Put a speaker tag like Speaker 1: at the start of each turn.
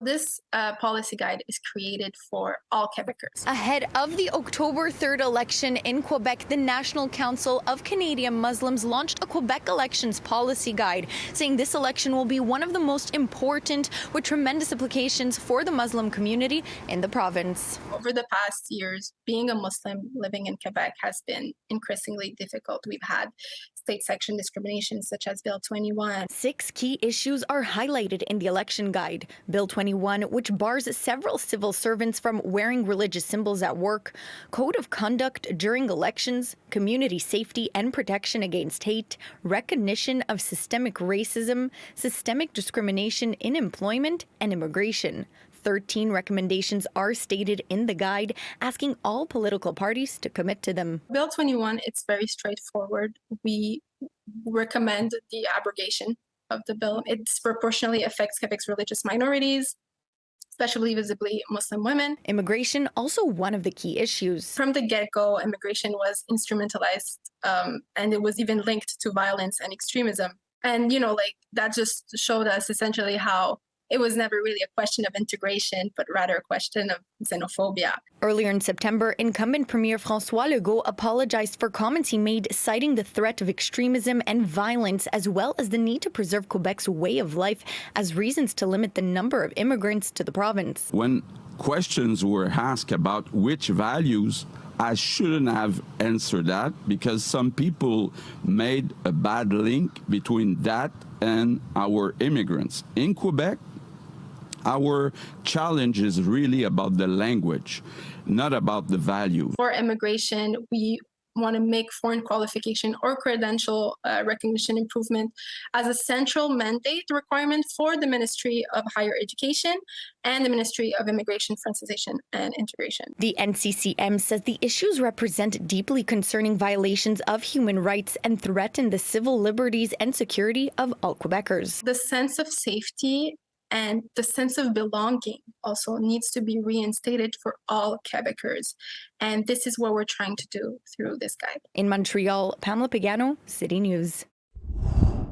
Speaker 1: This policy guide is created for all Quebecers.
Speaker 2: Ahead of the October 3rd election in Quebec, the National Council of Canadian Muslims launched a Quebec elections policy guide, saying this election will be one of the most important, with tremendous implications for the Muslim community in the province.
Speaker 1: Over the past years, being a Muslim living in Quebec has been increasingly difficult. We've had state section discrimination, such as Bill 21.
Speaker 2: 6 key issues are highlighted in the election guide. Bill 21, which bars several civil servants from wearing religious symbols at work, code of conduct during elections, community safety and protection against hate, recognition of systemic racism, systemic discrimination in employment and immigration. 13 recommendations are stated in the guide, asking all political parties to commit to them.
Speaker 1: Bill 21, it's very straightforward. We recommend the abrogation of the bill. It disproportionately affects Quebec's religious minorities, especially visibly Muslim women.
Speaker 2: Immigration, also one of the key issues.
Speaker 1: From the get-go, immigration was instrumentalized, and it was even linked to violence and extremism. And, that just showed us essentially how it was never really a question of integration, but rather a question of xenophobia.
Speaker 2: Earlier in September, incumbent Premier François Legault apologized for comments he made, citing the threat of extremism and violence, as well as the need to preserve Quebec's way of life as reasons to limit the number of immigrants to the province.
Speaker 3: When questions were asked about which values, I shouldn't have answered that, because some people made a bad link between that and our immigrants. In Quebec, our challenge is really about the language, not about the value.
Speaker 1: For immigration, we want to make foreign qualification or credential recognition improvement as a central mandate requirement for the Ministry of Higher Education and the Ministry of Immigration, Francization and Integration.
Speaker 2: The NCCM says the issues represent deeply concerning violations of human rights and threaten the civil liberties and security of all Quebecers.
Speaker 1: The sense of safety and the sense of belonging also needs to be reinstated for all Quebecers. And this is what we're trying to do through this guide.
Speaker 2: In Montreal, Pamela Pagano, City News.